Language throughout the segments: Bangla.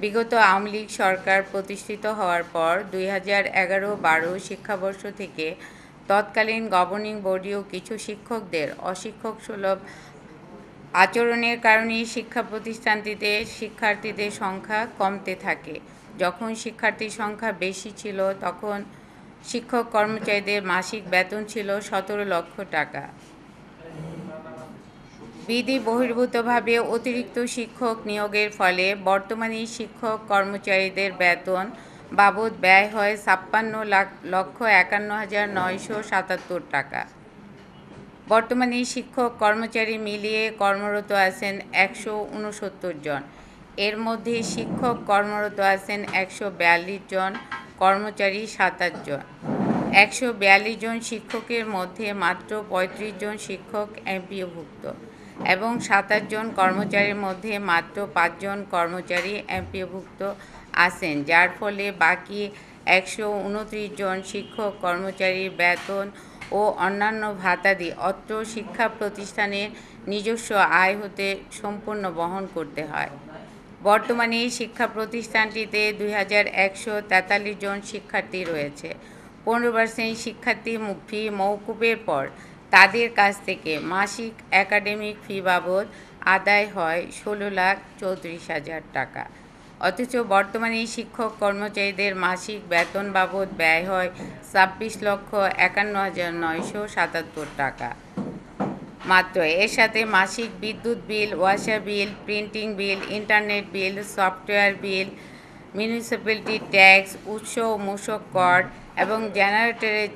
বিগত আওয়ামী লীগ সরকার প্রতিষ্ঠিত হওয়ার পর 2011-12 শিক্ষাবর্ষ থেকে তৎকালীন গভর্নিং বডিও কিছু শিক্ষকদের অশিক্ষকসুলভ আচরণের কারণে শিক্ষা প্রতিষ্ঠানটিতে শিক্ষার্থীদের সংখ্যা কমতে থাকে। যখন শিক্ষার্থীর সংখ্যা বেশি ছিল তখন শিক্ষক কর্মচারীদের মাসিক বেতন ছিল 17 লক্ষ টাকা। বিধি বহির্ভূতভাবে অতিরিক্ত শিক্ষক নিয়োগের ফলে বর্তমানে শিক্ষক কর্মচারীদের বেতন বাবদ ব্যয় হয় 56,51,977 টাকা। বর্তমানে শিক্ষক কর্মচারী মিলিয়ে কর্মরত আছেন 169 জন। এর মধ্যে শিক্ষক কর্মরত আছেন 142 জন, কর্মচারী 27 জন। 142 জন শিক্ষকের মধ্যে মাত্র 35 জন শিক্ষক এমপিওভুক্ত এবং 27 জন কর্মচারীর মধ্যে মাত্র 5 জন কর্মচারী এমপিওভুক্ত আছেন, যার ফলে বাকি 129 জন শিক্ষক কর্মচারীর বেতন ও অন্যান্য ভাতাদি অত্র শিক্ষা প্রতিষ্ঠানের নিজস্ব আয় হতে সম্পূর্ণ বহন করতে হয়। বর্তমানে শিক্ষা প্রতিষ্ঠানটিতে 2143 জন শিক্ষার্থী রয়েছে। 15% শিক্ষার্থী ফি মওকুফের পর তাদের কাছ থেকে মাসিক একাডেমিক ফি বাবদ আদায় হয় 16,34,000 টাকা। অথচ বর্তমানে শিক্ষক কর্মচারীদের মাসিক বেতন বাবদ ব্যয় হয় 26,51,977 টাকা মাত্র। এর সাথে মাসিক বিদ্যুৎ বিল, ওয়াসার বিল, প্রিন্টিং বিল, internet bill, software bill, municipality tax, উৎস ও মূসক কর এবং জেনারেটরের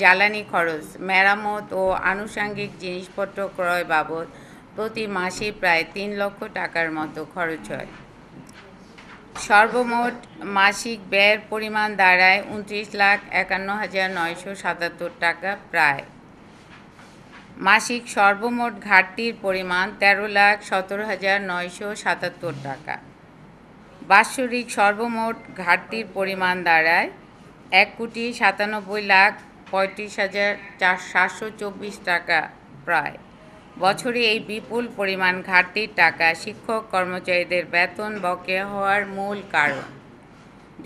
জ্বালানি খরচ, মেরামত ও আনুষঙ্গিক জিনিসপত্র ক্রয় বাবদ প্রতি মাসে প্রায় 3 লক্ষ টাকার মতো খরচ হয়। সর্বমোট মাসিক ব্যয়ের পরিমাণ দাঁড়ায় 29,51,977 টাকা প্রায়। মাসিক সর্বমোট ঘাটতির পরিমাণ 13,17,977 টাকা। বাৎসরিক সর্বমোট ঘাটতির পরিমাণ দাঁড়ায় 1,97,35,724 টাকা প্রায়। বছরে এই বিপুল পরিমাণ ঘাটতির টাকা শিক্ষক কর্মচারীদের বেতন বকেয়া হওয়ার মূল কারণ।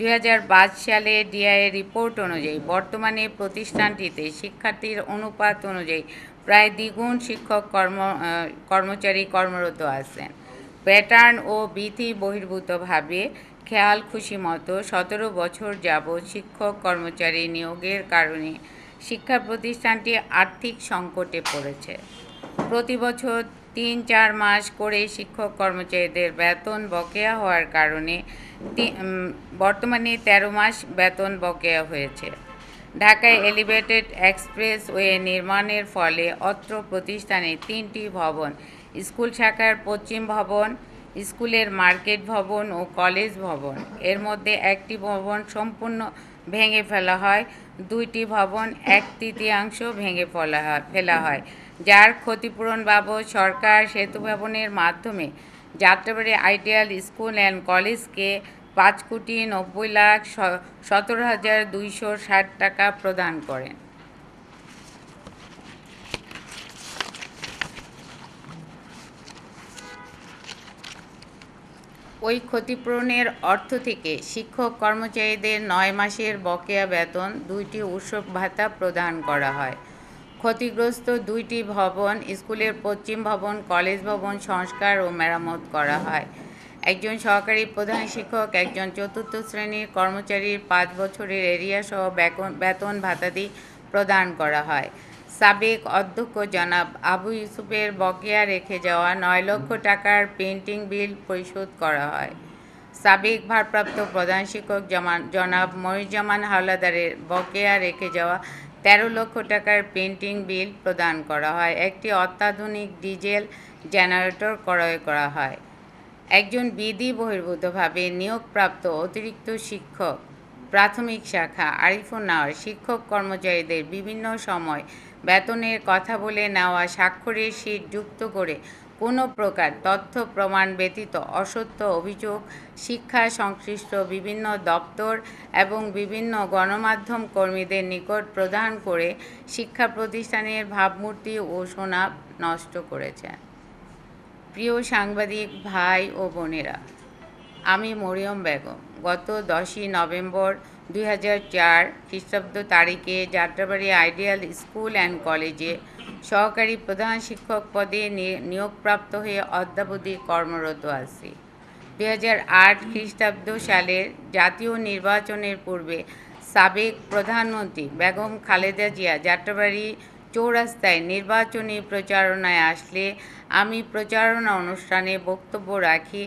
2005 সালে ডিআইএ রিপোর্ট অনুযায়ী বর্তমানে প্রতিষ্ঠানটিতে শিক্ষার্থীর অনুপাত অনুযায়ী প্রায় দ্বিগুণ শিক্ষক কর্মচারী কর্মরত আছেন। প্যাটার্ন ও বিধি বহির্ভূতভাবে খেয়াল খুশি মতো 17 বছর যাবৎ শিক্ষক কর্মচারী নিয়োগের কারণে শিক্ষা প্রতিষ্ঠানটি আর্থিক সংকটে পড়েছে। প্রতি বছর 3-4 মাস করে শিক্ষক কর্মচারীদের বেতন বকেয়া হওয়ার কারণে বর্তমানে 13 মাস বেতন বকেয়া হয়েছে। ঢাকায় এলিভেটেড এক্সপ্রেসওয়ে নির্মাণের ফলে অত্র প্রতিষ্ঠানে 3টি ভবন, স্কুল শাখার পশ্চিম ভবন, স্কুলের মার্কেট ভবন ও কলেজ ভবন, এর মধ্যে একটি ভবন সম্পূর্ণ ভেঙে ফেলা হয়, 2টি ভবন 1/3 ভেঙে ফেলা হয়, যার ক্ষতিপূরণ বাবদ সরকার সেতু ভবনের মাধ্যমে যাত্রাবাড়ী আইডিয়াল স্কুল অ্যান্ড কলেজকে 5,90,17,260 টাকা প্রদান করেন। ওই ক্ষতিপূরণের অর্থ থেকে শিক্ষক কর্মচারীদের 9 মাসের বকেয়া বেতন, 2টি উৎসব ভাতা প্রদান করা হয়। ক্ষতিগ্রস্ত 2টি ভবন, স্কুলের পশ্চিম ভবন, কলেজ ভবন সংস্কার ও মেরামত করা হয়। একজন সহকারী প্রধান শিক্ষক, একজন 4র্থ শ্রেণীর কর্মচারীর 5 বছরের এরিয়াসহ বেতন ভাতাদি প্রদান করা হয়। সাবেক অধ্যক্ষ জনাব আবু ইউসুফের বকেয়া রেখে যাওয়া 9 লক্ষ টাকার পেন্টিং বিল পরিশোধ করা হয়। সাবেক ভারপ্রাপ্ত প্রধান শিক্ষক জনাব মনিরুজ্জামান হাওলাদারের বকেয়া রেখে যাওয়া 13 লক্ষ টাকার পেন্টিং বিল প্রদান করা হয়। একটি অত্যাধুনিক ডিজেল জেনারেটর ক্রয় করা হয়। একজন বিধি বহির্ভূতভাবে নিয়োগপ্রাপ্ত অতিরিক্ত শিক্ষক প্রাথমিক শাখা আরিফুন নাহার শিক্ষক কর্মচারীদের বিভিন্ন সময় বেতনের কথা বলে নেওয়া স্বাক্ষরের শীট যুক্ত করে কোনো প্রকার তথ্য প্রমাণ ব্যতীত অসত্য অভিযোগ শিক্ষা সংশ্লিষ্ট বিভিন্ন দপ্তর এবং বিভিন্ন গণমাধ্যম কর্মীদের নিকট প্রদান করে শিক্ষা প্রতিষ্ঠানের ভাবমূর্তি ও সুনাম নষ্ট করেছেন। প্রিয় সাংবাদিক ভাই ও বোনেরা, আমি মরিয়ম বেগম গত 10ই নভেম্বর 2004 খ্রিস্টাব্দ তারিখে যাত্রাবাড়ি আইডিয়াল স্কুল অ্যান্ড কলেজে সহকারী প্রধান শিক্ষক পদে নিয়োগপ্রাপ্ত হয়ে অদ্যাবধি কর্মরত আছি। 2008 খ্রিস্টাব্দ সালের জাতীয় নির্বাচনের পূর্বে সাবেক প্রধানমন্ত্রী বেগম খালেদা জিয়া যাত্রাবাড়ি চৌরাস্তায় নির্বাচনী প্রচারণায় আসলে আমি প্রচারণা অনুষ্ঠানে বক্তব্য রাখি,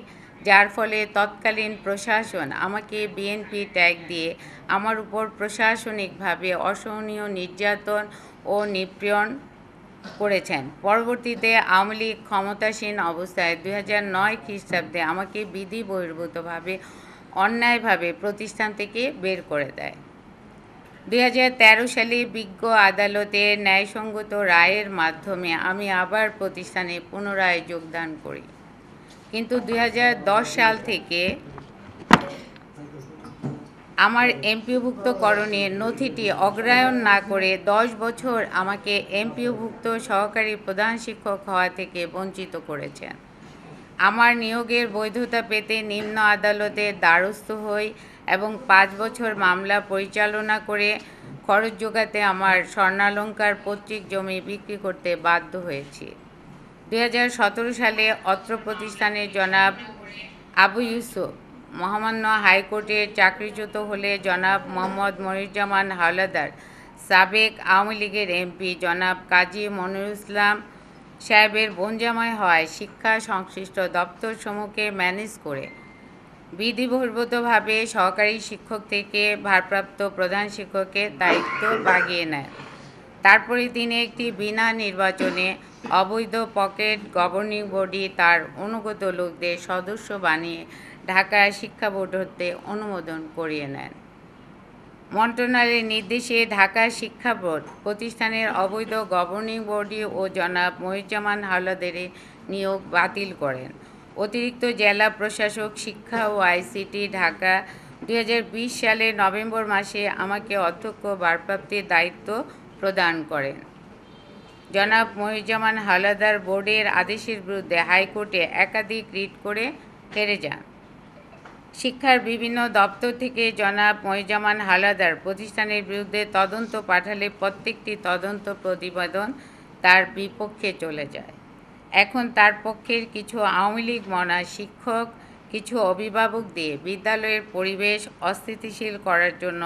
যার ফলে তৎকালীন প্রশাসন আমাকে বিএনপি ট্যাগ দিয়ে আমার উপর প্রশাসনিকভাবে অসহনীয় নির্যাতন ও নিপীড়ন করেছেন। পরবর্তীতে আওয়ামী লীগ ক্ষমতাসীন অবস্থায় 2009 খ্রিস্টাব্দে আমাকে বিধি বহির্ভূতভাবে অন্যায়ভাবে প্রতিষ্ঠান থেকে বের করে দেয়। 2013 সালে বিজ্ঞ আদালতের ন্যায়সঙ্গত রায়ের মাধ্যমে আমি আবার প্রতিষ্ঠানে পুনরায় যোগদান করি, কিন্তু 2010 সাল থেকে আমার এমপিওভুক্তকরণের নথিটি অগ্রাহ্য না করে 10 বছর আমাকে এমপিওভুক্ত সহকারী প্রধান শিক্ষক হওয়া থেকে বঞ্চিত করেছেন। আমার নিয়োগের বৈধতা পেতে নিম্ন আদালতের দ্বারস্থ হই এবং 5 বছর মামলা পরিচালনা করে খরচ জোগাতে আমার স্বর্ণালঙ্কার পৈতৃক জমি বিক্রি করতে বাধ্য হয়েছি। 2017 সালে অত্র প্রতিষ্ঠানের জনাব আবু ইউসুফ মহামান্য হাইকোর্টের চাকরিচ্যুত হলে জনাব মোহাম্মদ মনিরুজ্জামান হাওলাদার, সাবেক আওয়ামী লীগের এমপি জনাব কাজী মনিরুল ইসলাম সাহেবের বোনজামাই হওয়ায় শিক্ষা সংশ্লিষ্ট দপ্তরসমূহকে ম্যানেজ করে বিধিবহির্ভূতভাবে সহকারী শিক্ষক থেকে ভারপ্রাপ্ত প্রধান শিক্ষকের দায়িত্ব বাগিয়ে নেয়। তারপরে তিনি একটি বিনা নির্বাচনে অবৈধ পকেট গভর্নিং বডি তার অনুগত লোকদের সদস্য বানিয়ে ঢাকা শিক্ষা বোর্ড হতে অনুমোদন করিয়ে নেন। মন্ত্রণালয়ের নির্দেশে ঢাকা শিক্ষা বোর্ড প্রতিষ্ঠানের অবৈধ গভর্নিং বডি ও জনাব মনিরুজ্জামান হাওলাদারের নিয়োগ বাতিল করেন। অতিরিক্ত জেলা প্রশাসক শিক্ষা ও আইসিটি ঢাকা 2020 সালের নভেম্বর মাসে আমাকে অধ্যক্ষ ভারপ্রাপ্তির দায়িত্ব প্রদান করেন। জনাব মনিরুজ্জামান হাওলাদার বোর্ডের আদেশের বিরুদ্ধে হাইকোর্টে একাধিক রিট করে হেরে যান। শিক্ষার বিভিন্ন দপ্তর থেকে জনাব মনিরুজ্জামান হাওলাদার প্রতিষ্ঠানের বিরুদ্ধে তদন্ত পাঠালে প্রত্যেকটি তদন্ত প্রতিবেদন তার বিপক্ষে চলে যায়। এখন তার পক্ষের কিছু আওয়ামী লীগ মনা শিক্ষক কিছু অভিভাবক দিয়ে বিদ্যালয়ের পরিবেশ অস্থিতিশীল করার জন্য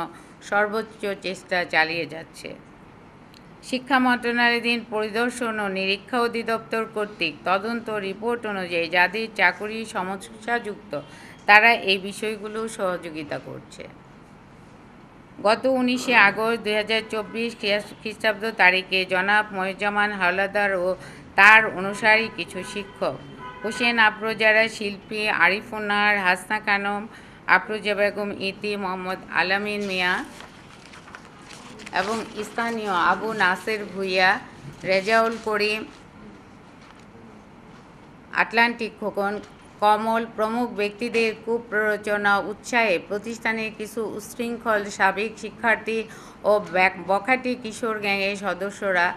সর্বোচ্চ চেষ্টা চালিয়ে যাচ্ছে। শিক্ষা মন্ত্রণালয়াধীন পরিদর্শন ও নিরীক্ষা অধিদপ্তর কর্তৃক তদন্ত রিপোর্ট অনুযায়ী যাদের চাকুরি সমস্যাযুক্ত তারা এই বিষয়গুলো সহযোগিতা করছে। গত 19 আগস্ট 2024 খ্রিস্টাব্দ তারিখে জনাব মনিরুজ্জামান হাওলাদার ও তার অনুসারী কিছু শিক্ষক হোসেন আফরোজারা শিল্পী, আরিফুন নাহার, হাসনা খানম, আফরোজা বেগম ইতি, মোহাম্মদ আলামিন মিয়া এবং স্থানীয় আবু নাসের ভূঁইয়া, রেজাউল করিম, আটলান্টিক খোকন, কমল প্রমুখ ব্যক্তিদের কুপ্ররোচনা উৎসাহে প্রতিষ্ঠানের কিছু উচ্ছৃঙ্খল সাবেক শিক্ষার্থী ও বখাটে কিশোর গ্যাংয়ের সদস্যরা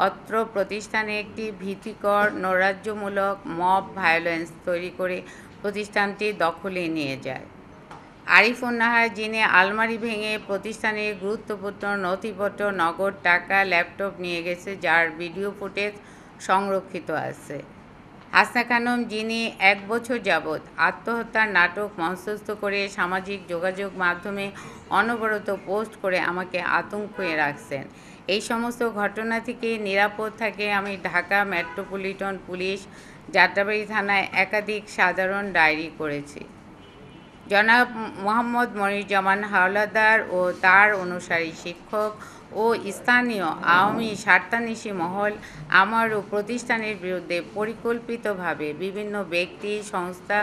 অত্র প্রতিষ্ঠানে একটি ভীতিকর নৈরাজ্যমূলক মব ভায়োলেন্স তৈরি করে প্রতিষ্ঠানটি দখলে নিয়ে যায়। আরিফুন নাহার, যিনি আলমারি ভেঙে প্রতিষ্ঠানের গুরুত্বপূর্ণ নথিপত্র, নগদ টাকা, ল্যাপটপ নিয়ে গেছে, যার ভিডিও ফুটেজ সংরক্ষিত আছে। হাসনা খানম, যিনি 1 বছর যাবৎ আত্মহত্যার নাটক মঞ্চস্থ করে সামাজিক যোগাযোগ মাধ্যমে অনবরত পোস্ট করে আমাকে আতঙ্কে রাখছেন। এই সমস্ত ঘটনা থেকে নিরাপদ থাকে আমি ঢাকা মেট্রোপলিটন পুলিশ যাত্রাবাড়ি থানায় একাধিক সাধারণ ডায়েরি করেছি। জনাব মোহাম্মদ মনিরুজ্জামান হাওলাদার ও তার অনুসারী শিক্ষক ও স্থানীয় আওয়ামী স্বার্থান্বেষী মহল আমার ও প্রতিষ্ঠানের বিরুদ্ধে পরিকল্পিতভাবে বিভিন্ন ব্যক্তি, সংস্থা,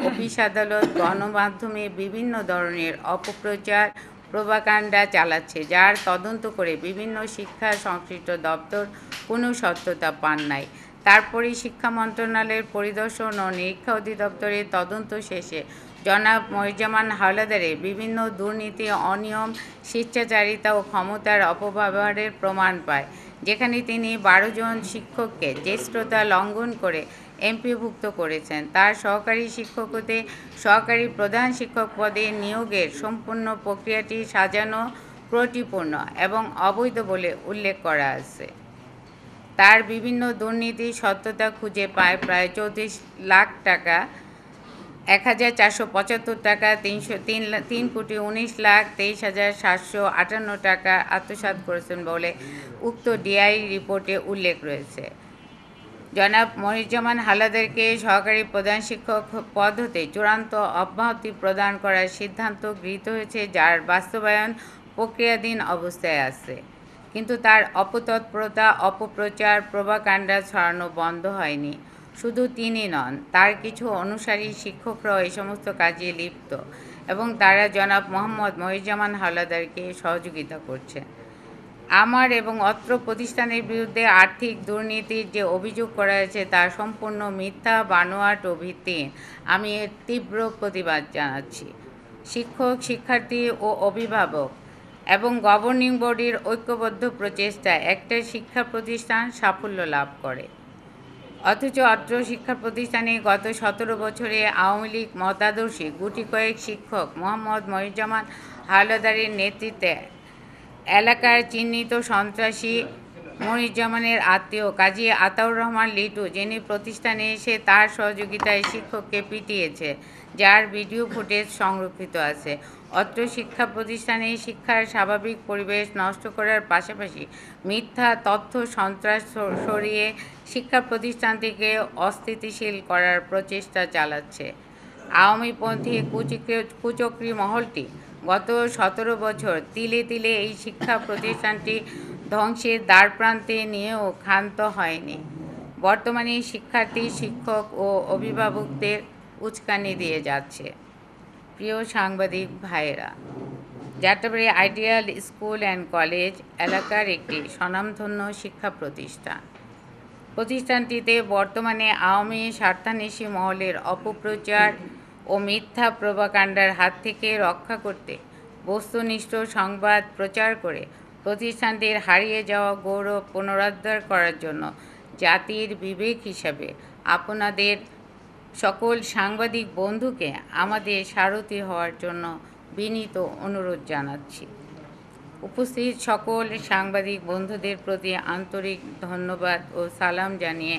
অফিস, আদালত, গণমাধ্যমে বিভিন্ন ধরনের অপপ্রচার, প্রোপাগান্ডা চালাচ্ছে, যার তদন্ত করে বিভিন্ন শিক্ষা সংশ্লিষ্ট দপ্তর কোনো সত্যতা পান নাই। তারপরেই শিক্ষা মন্ত্রণালয়ের পরিদর্শন ও নিরীক্ষা অধিদপ্তরের তদন্ত শেষে জনাব মনিরুজ্জামান হাওলাদারের বিভিন্ন দুর্নীতি, অনিয়ম, স্বেচ্ছাচারিতা ও ক্ষমতার অপব্যবহারের প্রমাণ পায়, যেখানে তিনি 12 জন শিক্ষককে জ্যেষ্ঠতা লঙ্ঘন করে এমপিভুক্ত করেছেন। তার সহকারী শিক্ষক হতে সহকারী প্রধান শিক্ষক পদে নিয়োগের সম্পূর্ণ প্রক্রিয়াটি সাজানো, ত্রুটিপূর্ণ এবং অবৈধ বলে উল্লেখ করা আছে। তার বিভিন্ন দুর্নীতির সত্যতা খুঁজে পায় প্রায় 34 লাখ টাকা, 1475 টাকা, 3,19,23,758 টাকা আত্মসাৎ করেছেন বলে উক্ত ডিআই রিপোর্টে উল্লেখ রয়েছে। জনাব মনিরুজ্জামান হালদারকে সহকারী প্রধান শিক্ষক পদ হতে চূড়ান্ত অব্যাহতি প্রদান করার সিদ্ধান্ত গৃহীত হয়েছে, যার বাস্তবায়ন প্রক্রিয়াধীন অবস্থায় আছে। কিন্তু তার অপতৎপরতা, অপপ্রচার, প্রোপাগান্ডা ছড়ানো বন্ধ হয়নি। শুধু তিনি নন, তার কিছু অনুসারী শিক্ষকরাও এই সমস্ত কাজে লিপ্ত এবং তারা জনাব মোহাম্মদ মনিরুজ্জামান হালদারকে সহযোগিতা করছে। আমার এবং অত্র প্রতিষ্ঠানের বিরুদ্ধে আর্থিক দুর্নীতির যে অভিযোগ করা হয়েছে তা সম্পূর্ণ মিথ্যা, বানোয়াট ও ভিত্তিহীন। আমি এর তীব্র প্রতিবাদ জানাচ্ছি। শিক্ষক, শিক্ষার্থী ও অভিভাবক এবং গভর্নিং বডির ঐক্যবদ্ধ প্রচেষ্টায় একটা শিক্ষা প্রতিষ্ঠান সাফল্য লাভ করে, অথচ অত্র শিক্ষা প্রতিষ্ঠানে গত 17 বছরে আওয়ামী লীগ মতাদর্শী গুটি কয়েক শিক্ষক মোহাম্মদ মনিরুজ্জামান হালদারের নেতৃত্বে এলাকার চিহ্নিত সন্ত্রাসী মনিরুজ্জামানের আত্মীয় কাজী আতাউর রহমান লিটু, যিনি প্রতিষ্ঠানে এসে তার সহযোগিতায় শিক্ষককে পিটিয়েছে, যার ভিডিও ফুটেজ সংরক্ষিত আছে। অত্র শিক্ষা প্রতিষ্ঠানে শিক্ষার স্বাভাবিক পরিবেশ নষ্ট করার পাশাপাশি মিথ্যা তথ্য, সন্ত্রাস সরিয়ে শিক্ষা প্রতিষ্ঠানটিকে অস্থিতিশীল করার প্রচেষ্টা চালাচ্ছে। আওয়ামীপন্থী কুচক্রী মহলটি গত 17 বছর তিলে তিলে এই শিক্ষা প্রতিষ্ঠানটি ধ্বংসের দ্বারপ্রান্তে নিয়েও ক্ষান্ত হয়নি। বর্তমানে শিক্ষার্থী, শিক্ষক ও অভিভাবকদের উস্কানি দিয়ে যাচ্ছে। প্রিয় সাংবাদিক ভাইয়েরা, Jatrabari ideal school and college এলাকার একটি স্বনামধন্য শিক্ষা প্রতিষ্ঠান। প্রতিষ্ঠানটিতে বর্তমানে আওয়ামী স্বার্থান্বেষী মহলের অপপ্রচার ও মিথ্যা প্রোপাগান্ডার হাত থেকে রক্ষা করতে বস্তুনিষ্ঠ সংবাদ প্রচার করে প্রতিষ্ঠানটির হারিয়ে যাওয়া গৌরব পুনরুদ্ধার করার জন্য জাতির বিবেক হিসাবে আপনাদের সকল সাংবাদিক বন্ধুকে আমাদের সারথি হওয়ার জন্য বিনীত অনুরোধ জানাচ্ছি। উপস্থিত সকল সাংবাদিক বন্ধুদের প্রতি আন্তরিক ধন্যবাদ ও সালাম জানিয়ে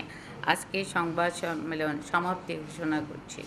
আজকের সংবাদ সম্মেলন সমাপ্তি ঘোষণা করছি।